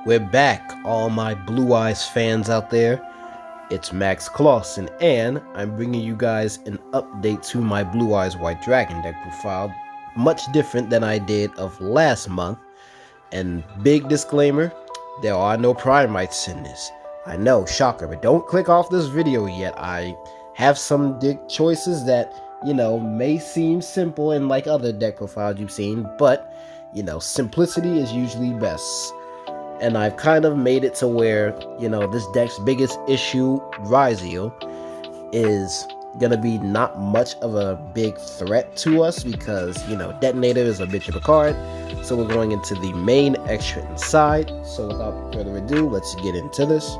We're back, all my Blue Eyes fans out there. It's Max Clausen, and I'm bringing you guys an update to my Blue Eyes White Dragon deck profile, much different than I did of last month. And big disclaimer, there are no Primites in this. I know, shocker, but don't click off this video yet. I have some deck choices that, may seem simple in like other deck profiles you've seen, but, simplicity is usually best. And I've kind of made it to where, this deck's biggest issue, Rizio, is gonna be not much of a big threat to us because, Detonator is a bitch of a card. So we're going into the main extra inside. So without further ado, let's get into this.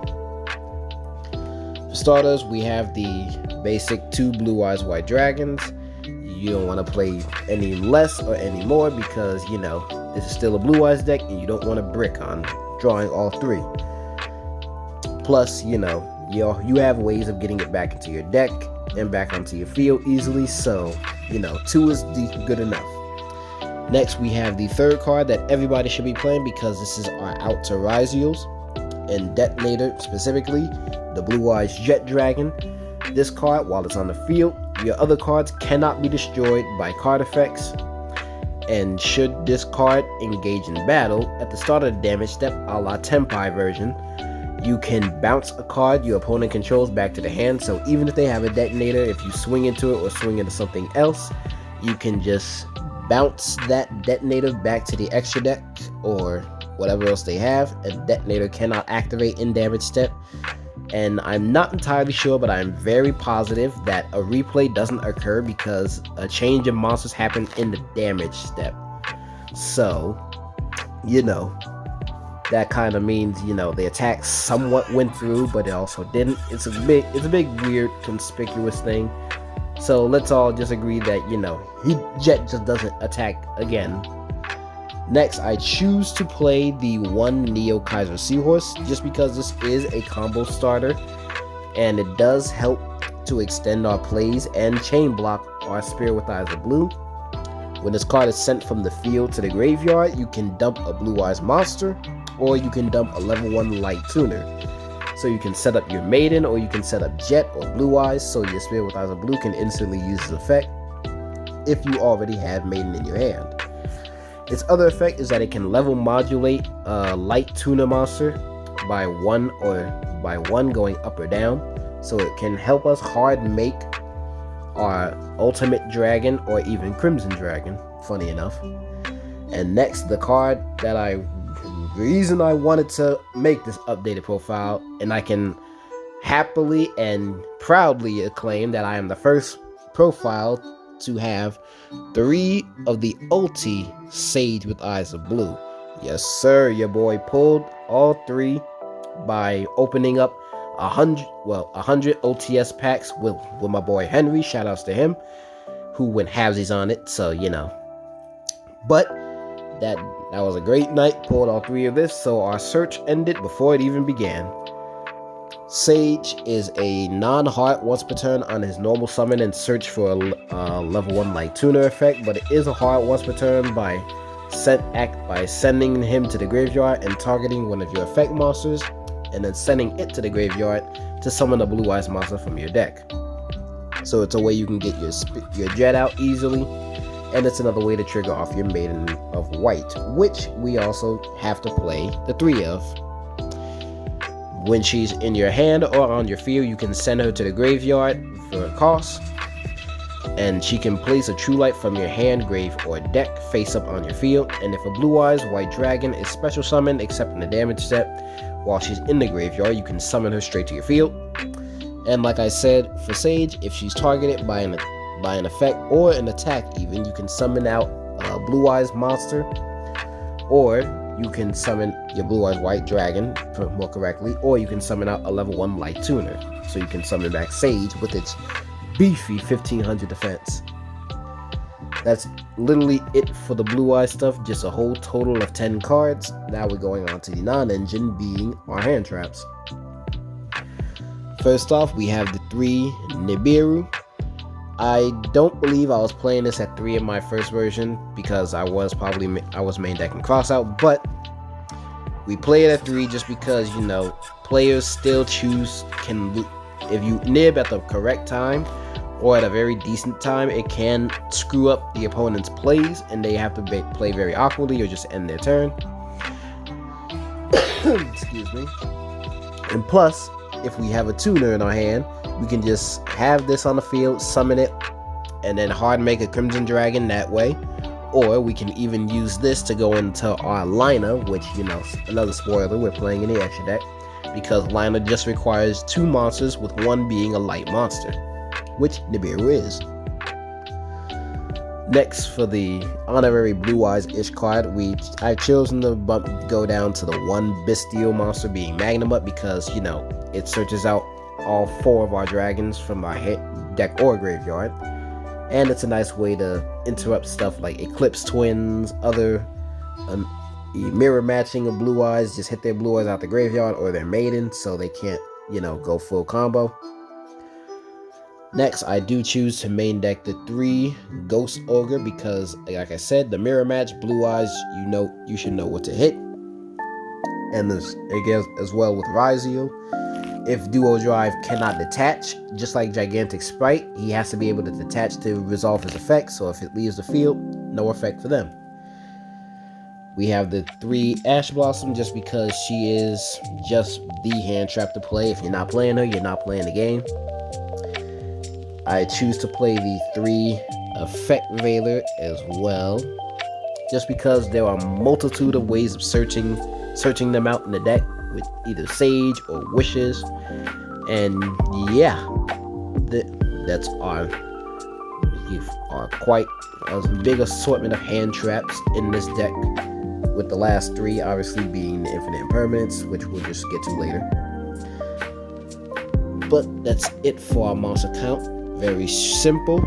For starters, we have the basic 2 Blue Eyes White Dragons. You don't want to play any less or any more because, this is still a Blue Eyes deck and you don't want to brick on drawing all 3. Plus, you have ways of getting it back into your deck and back onto your field easily, so 2 is good enough. Next, we have the 3rd card that everybody should be playing because this is our out to Rizios and Detonator, specifically the Blue Eyes Jet Dragon. This card, while it's on the field, your other cards cannot be destroyed by card effects. And should this card engage in battle, at the start of the damage step, a la Tempai version, you can bounce a card your opponent controls back to the hand. So even if they have a detonator, if you swing into it or swing into something else, you can just bounce that detonator back to the extra deck or whatever else they have. A detonator cannot activate in damage step. And I'm not entirely sure, but I'm very positive that a replay doesn't occur because a change of monsters happened in the damage step. So, that kind of means, the attack somewhat went through, but it also didn't. It's a big, weird, conspicuous thing. So let's all just agree that, Jet just doesn't attack again. Next, I choose to play the 1 Neo Kaiser Seahorse just because this is a combo starter and it does help to extend our plays and chain block our Spirit with Eyes of Blue. When this card is sent from the field to the graveyard, you can dump a Blue Eyes monster or you can dump a level 1 Light Tuner. So you can set up your Maiden or you can set up Jet or Blue Eyes so your Spirit with Eyes of Blue can instantly use this effect if you already have Maiden in your hand. Its other effect is that it can level modulate a Light Tuner monster by 1 going up or down. So it can help us hard make our Ultimate Dragon or even Crimson Dragon, funny enough. And next, the card that reason I wanted to make this updated profile, and I can happily and proudly acclaim that I am the first profile to have 3 of the ulti Sage with Eyes of Blue. Yes sir, your boy pulled all 3 by opening up 100 OTS packs with my boy Henry. Shout outs to him who went halvesies on it, so but that was a great night. Pulled all 3 of this, so our search ended before it even began. Sage is a non-heart once per turn on his normal summon and search for a level 1 Light Tuner effect, but it is a heart once per turn by sending him to the graveyard and targeting one of your effect monsters, and then sending it to the graveyard to summon a Blue Eyes monster from your deck. So it's a way you can get your Jet out easily, and it's another way to trigger off your Maiden of White, which we also have to play the 3 of. When she's in your hand or on your field, you can send her to the graveyard for a cost, and she can place a True Light from your hand, grave, or deck face up on your field. And if a Blue Eyes White Dragon is special summoned except in the damage step while she's in the graveyard, you can summon her straight to your field. And like I said, for Sage, if she's targeted by an effect or an attack even, you can summon out a Blue Eyes monster, or you can summon your Blue Eyes White Dragon, more correctly, or you can summon out a level 1 Light Tuner. So you can summon back Sage with its beefy 1500 defense. That's literally it for the Blue Eyes stuff, just a whole total of 10 cards. Now we're going on to the non-engine, being our hand traps. First off, we have the 3 Nibiru. I don't believe I was playing this at 3 in my first version because I was main decking Crossout, but We play it at 3 just because, you know, players still if you nib at the correct time or at a very decent time, it can screw up the opponent's plays and they have to play very awkwardly or just end their turn. Excuse me. And plus, if we have a tuner in our hand, we can just have this on the field, summon it, and then hard make a Crimson Dragon that way. Or we can even use this to go into our liner, which, you know, another spoiler, we're playing in the extra deck, because liner just requires 2 monsters with one being a light monster, which Nibiru is. Next, for the honorary Blue Eyes-ish card, I've chosen to go down to the 1 Bestial monster being Magnum Up because, you know, it searches out all 4 of our dragons from our deck or graveyard. And it's a nice way to interrupt stuff like Eclipse Twins, other mirror matching of Blue Eyes, just hit their Blue Eyes out the graveyard or their Maiden so they can't, you know, go full combo. Next, I do choose to main deck the 3 Ghost Ogre because, like I said, the mirror match, Blue Eyes, you should know what to hit. And as well with Rizio. If Duo Drive cannot detach, just like Gigantic Sprite, he has to be able to detach to resolve his effect, so if it leaves the field, no effect for them. We have the 3 Ash Blossom just because she is just the hand trap to play. If you're not playing her, you're not playing the game. I choose to play the 3 Effect Veiler as well, just because there are a multitude of ways of searching them out in the deck with either Sage or Wishes, and yeah, that's our quite a big assortment of hand traps in this deck, with the last 3 obviously being the Infinite Impermanence, which we'll just get to later. But that's it for our monster count. Very simple.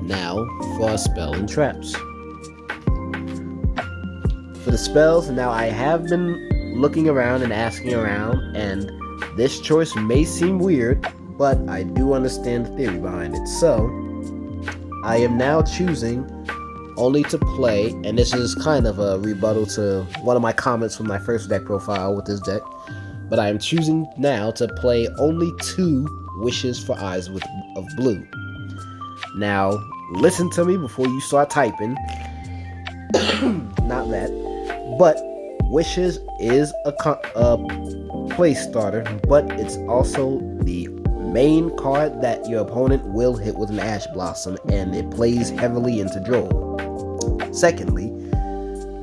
Now for our spell and traps. For the spells, now I have been looking around and asking around, and this choice may seem weird, but I do understand the theory behind it. So I am now choosing only to play, and this is kind of a rebuttal to one of my comments from my first deck profile with this deck, but I am choosing now to play only 2 Wishes for Eyes of Blue. Now, listen to me before you start typing. Not that, but Wishes is a play starter, but it's also the main card that your opponent will hit with an Ash Blossom, and it plays heavily into Droll. Secondly,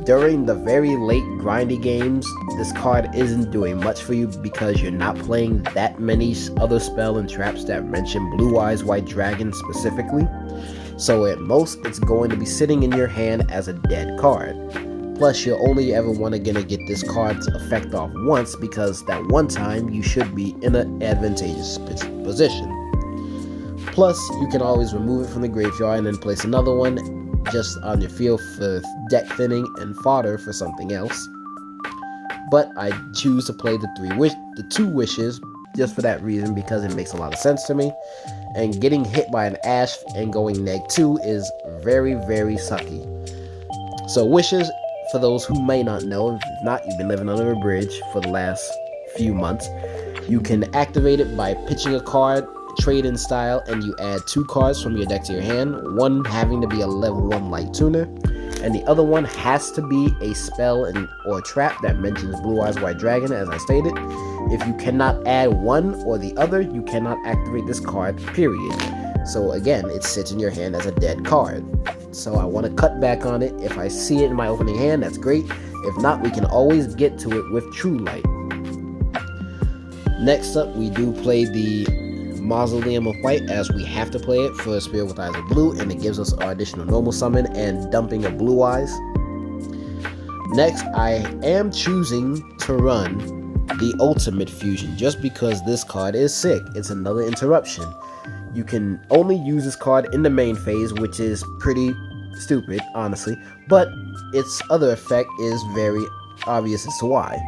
during the very late grindy games, this card isn't doing much for you because you're not playing that many other spell and traps that mention Blue Eyes White Dragon specifically, so at most it's going to be sitting in your hand as a dead card. Plus, you're only ever gonna get this card's effect off once, because that one time you should be in an advantageous position. Plus, you can always remove it from the graveyard and then place another one just on your field for deck thinning and fodder for something else. But I choose to play the 2 Wishes just for that reason, because it makes a lot of sense to me. And getting hit by an Ash and going -2 is very, very sucky. So Wishes, for those who may not know, if not, you've been living under a bridge for the last few months, you can activate it by pitching a card, trade-in style, and you add 2 cards from your deck to your hand, one having to be a level 1 light tuner, and the other one has to be a spell or trap that mentions Blue Eyes White Dragon, as I stated. If you cannot add one or the other, you cannot activate this card, period. So again, it sits in your hand as a dead card. So I want to cut back on it. If I see it in my opening hand, that's great. If not, we can always get to it with True Light. Next up, we do play the Mausoleum of White, as we have to play it for Spirit with Eyes of Blue, and it gives us our additional normal summon and dumping of Blue Eyes. Next, I am choosing to run the Ultimate Fusion just because this card is sick. It's another interruption. You can only use this card in the main phase, which is pretty stupid, honestly, but its other effect is very obvious as to why.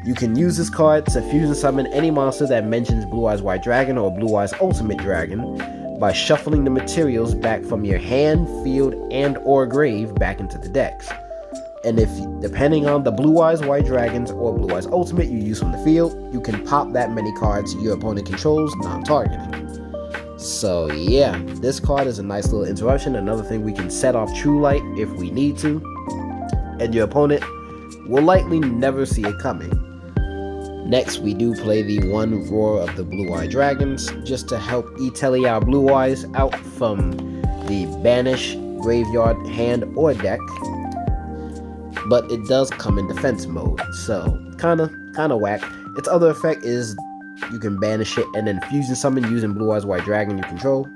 You can use this card to fusion summon any monster that mentions Blue Eyes White Dragon or Blue Eyes Ultimate Dragon by shuffling the materials back from your hand, field, and or grave back into the decks. And if, depending on the Blue Eyes White Dragons or Blue Eyes Ultimate you use from the field, you can pop that many cards your opponent controls non-targeting. So yeah, this card is a nice little interruption. Another thing, we can set off True Light if we need to, and your opponent will likely never see it coming. Next, we do play the one Roar of the Blue Eye Dragons, just to help E-Telly our Blue Eyes out from the Banish, Graveyard, Hand, or deck. But it does come in defense mode, so kinda whack. Its other effect is you can banish it and then fusion summon using Blue Eyes White Dragon you control,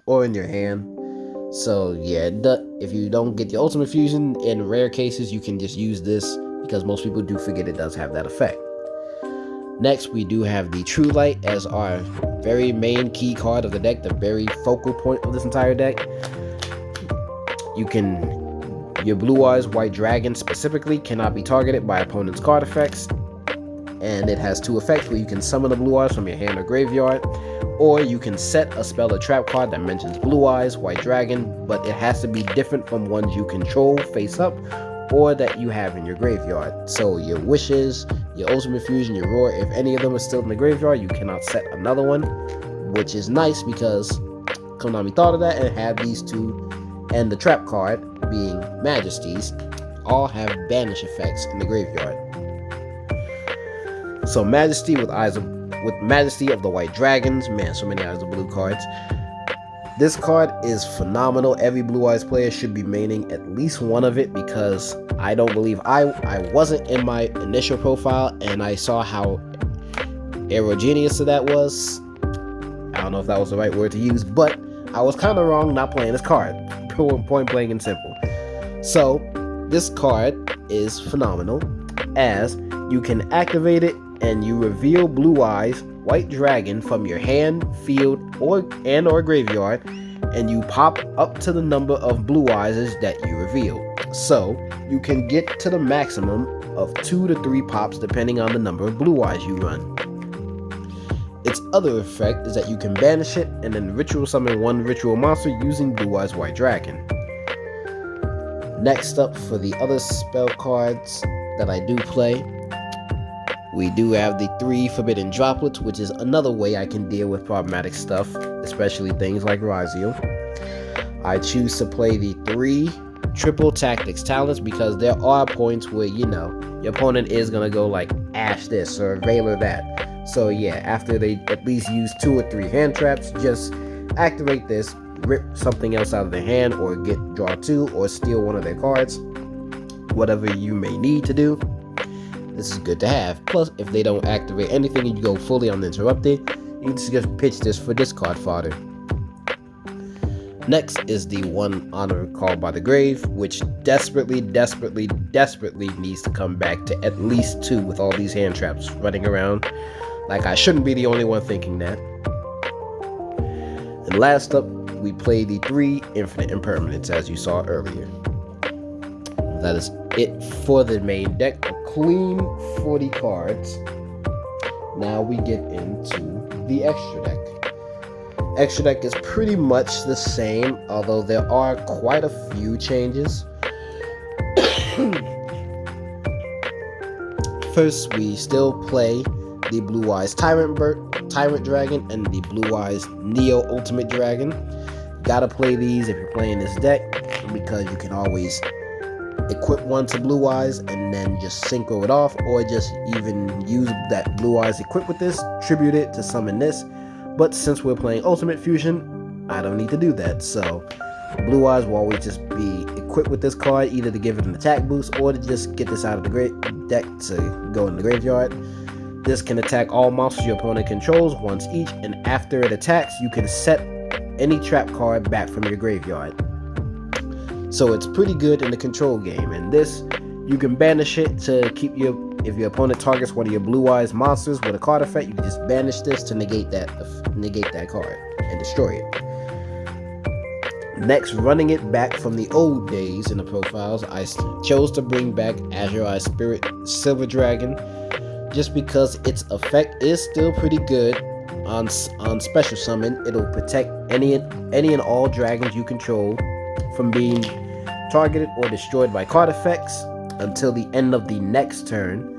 or in your hand. So yeah, if you don't get the ultimate fusion, in rare cases you can just use this, because most people do forget it does have that effect. Next, we do have the True Light as our very main key card of the deck, the very focal point of this entire deck. Your Blue Eyes White Dragon specifically cannot be targeted by opponent's card effects, and it has two effects where you can summon the Blue Eyes from your hand or graveyard, or you can set a spell or trap card that mentions Blue Eyes White Dragon, but it has to be different from ones you control face up or that you have in your graveyard. So your Wishes, your Ultimate Fusion, your Roar, if any of them are still in the graveyard, you cannot set another one, which is nice because Konami thought of that and had these two, and the trap card being Majesties, all have banish effects in the graveyard. So Majesty with Majesty of the White Dragons, man, so many Eyes of Blue cards. This card is phenomenal. Every Blue Eyes player should be maining at least one of it, because I don't believe I wasn't in my initial profile and I saw how heterogeneous that was. I don't know if that was the right word to use, but I was kind of wrong not playing this card. Point blank and simple. So this card is phenomenal, as you can activate it and you reveal Blue Eyes White Dragon from your hand, field, or graveyard, and you pop up to the number of Blue Eyes that you reveal. So you can get to the maximum of 2 to 3 pops depending on the number of Blue Eyes you run. Its other effect is that you can banish it and then ritual summon one ritual monster using Blue Eyes White Dragon. Next up, for the other spell cards that I do play, we do have the 3 Forbidden Droplets, which is another way I can deal with problematic stuff, especially things like Razio. I choose to play the 3 Triple Tactics Talents because there are points where, your opponent is going to go like Ash this or Veiler that. So yeah, after they at least use 2 or 3 hand traps, just activate this, rip something else out of their hand, or draw 2, or steal one of their cards. Whatever you may need to do, this is good to have. Plus, if they don't activate anything and you go fully uninterrupted, you can just pitch this for discard fodder. Next is the one Honor Called by the Grave, which desperately needs to come back to at least 2 with all these hand traps running around. Like, I shouldn't be the only one thinking that. And last up, we play the 3 Infinite Impermanence, as you saw earlier. That is it for the main deck. A clean 40 cards. Now we get into the extra deck. Extra deck is pretty much the same, although there are quite a few changes. First, we still play the Blue Eyes Tyrant Dragon and the Blue Eyes Neo Ultimate Dragon. Gotta play these if you're playing this deck, because you can always equip one to Blue Eyes and then just synchro it off, or just even use that Blue Eyes equipped with this, tribute it to summon this. But since we're playing Ultimate Fusion, I don't need to do that. So Blue Eyes will always just be equipped with this card, either to give it an attack boost or to just get this out of the deck to go in the graveyard. This can attack all monsters your opponent controls once each, and after it attacks, you can set any trap card back from your graveyard. So it's pretty good in the control game. And this, you can banish it to keep if your opponent targets one of your Blue Eyes monsters with a card effect, you can just banish this to negate that card and destroy it. Next, running it back from the old days in the profiles, I chose to bring back Azure Eye Spirit Silver Dragon, just because its effect is still pretty good. On special summon, it'll protect any and all dragons you control from being targeted or destroyed by card effects until the end of the next turn.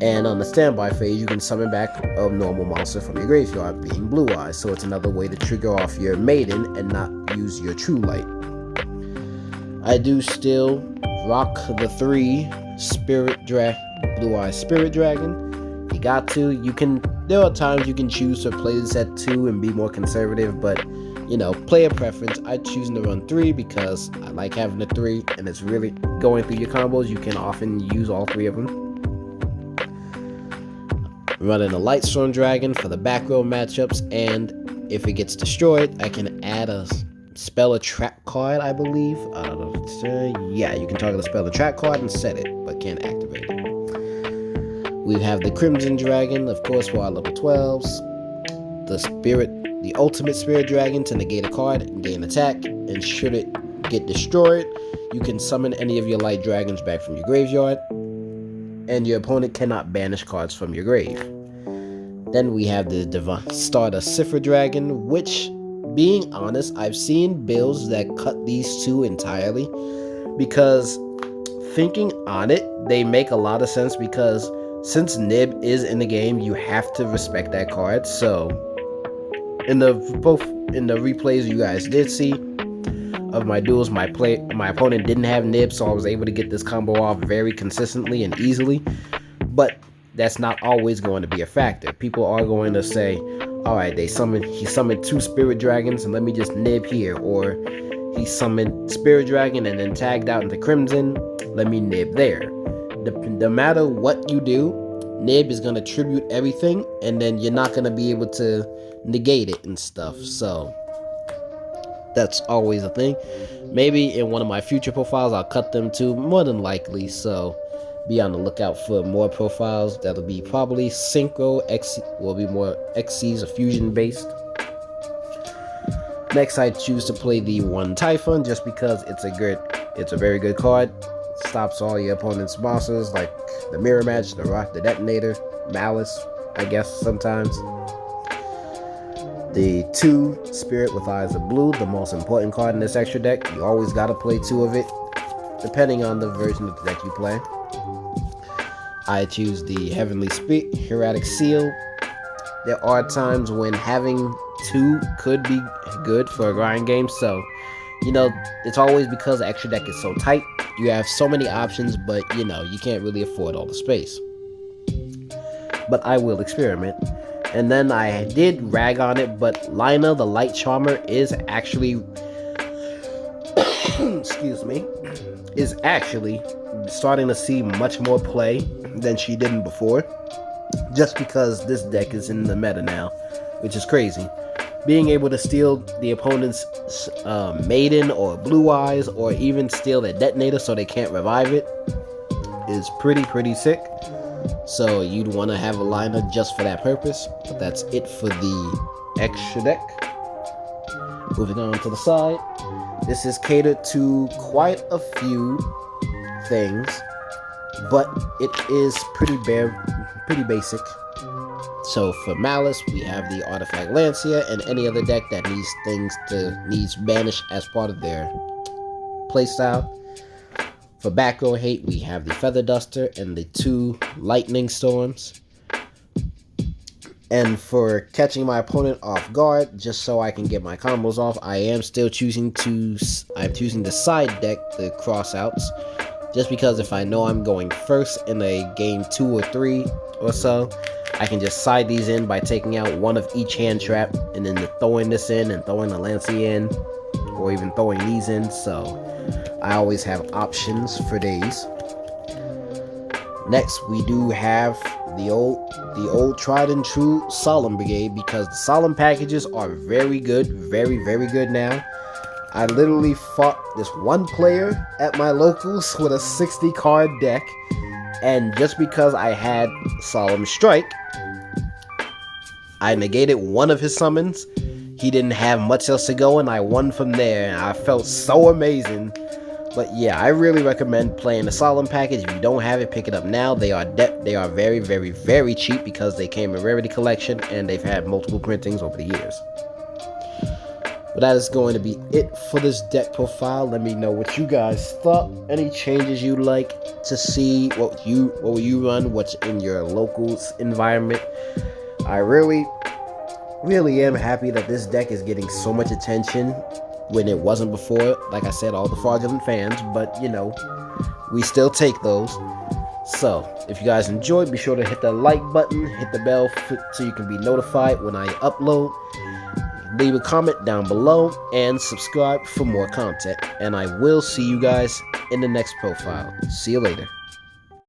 And on the standby phase, you can summon back a normal monster from your graveyard, being Blue Eyes. So it's another way to trigger off your Maiden and not use your True Light. I do still rock the 3 Blue Eyes Spirit Dragon. You got to. There are times you can choose to play this at 2 and be more conservative, but player preference. I'm choosing to run 3 because I like having the 3, and it's really going through your combos. You can often use all 3 of them. Running a Lightstorm Dragon for the back row matchups, and if it gets destroyed, I can add a spell a trap card, I believe. I don't know if it's, yeah, you can target a spell a trap card and set it, but can't activate it. We have the Crimson Dragon, of course, for our level 12s. The Ultimate Spirit Dragon to negate a card and gain attack, and should it get destroyed, you can summon any of your light dragons back from your graveyard, and your opponent cannot banish cards from your grave. Then we have the Stardust Cipher Dragon, which, being honest, I've seen builds that cut these 2 entirely, because thinking on it, they make a lot of sense, because since Nib is in the game, you have to respect that card. So in the replays you guys did see of my duels, my opponent didn't have Nib, so I was able to get this combo off very consistently and easily. But that's not always going to be a factor. People are going to say, all right, he summoned 2 Spirit Dragons, and let me just Nib here. Or he summoned Spirit Dragon and then tagged out into Crimson, let me Nib there. No matter what you do, Nib is going to tribute everything, and then you're not going to be able to negate it and stuff. So that's always a thing. Maybe in one of my future profiles, I'll cut them too, more than likely. So be on the lookout for more profiles. That'll be probably Synchro, will be more Xyz or Fusion based. Next, I choose to play the 1 Typhon just because it's a very good card. Stops all your opponent's bosses like the Mirror Match, the Rock, the Detonator, Malice, I guess sometimes. The 2 Spirit with Eyes of Blue, the most important card in this extra deck. You always gotta play 2 of it, depending on the version of the deck you play. I choose the Heavenly Hieratic Seal. There are times when having 2 could be good for a grind game, so it's always because the extra deck is so tight. You have so many options, but you can't really afford all the space. But I will experiment. And then I did rag on it, but Lina, the Light Charmer, is actually is actually starting to see much more play than she did before, just because this deck is in the meta now, which is crazy. Being able to steal the opponent's Maiden or Blue Eyes, or even steal their Detonator so they can't revive it, is pretty sick. So you'd want to have a Lina just for that purpose. But that's it for the extra deck. Moving on to the side, this is catered to quite a few things, but it is pretty basic. So for Malice, we have the Artifact Lancia, and any other deck that needs banish as part of their playstyle. For back row hate, we have the Feather Duster and the 2 Lightning Storms. And for catching my opponent off guard, just so I can get my combos off, I am still choosing to side deck the crossouts, just because if I know I'm going first in a game 2 or 3 or so, I can just side these in by taking out one of each hand trap, and then throwing this in and throwing the Lancia in, or even throwing these in. So I always have options for days. Next, we do have the old tried and true Solemn Brigade, because the Solemn packages are very good, very good now. I literally fought this one player at my locals with a 60 card deck, and just because I had Solemn Strike, I negated one of his summons. He didn't have much else to go, and I won from there, and I felt so amazing. But yeah, I really recommend playing the Solemn package. If you don't have it, pick it up now. They are very cheap because they came in Rarity Collection, and they've had multiple printings over the years. But that is going to be it for this deck profile. Let me know what you guys thought. Any changes you'd like to see, what you run, what's in your locals environment. I really am happy that this deck is getting so much attention when it wasn't before. Like I said, all the fraudulent fans, but we still take those. So if you guys enjoyed, be sure to hit the like button, hit the bell so you can be notified when I upload. Leave a comment down below and subscribe for more content. And I will see you guys in the next profile. See you later.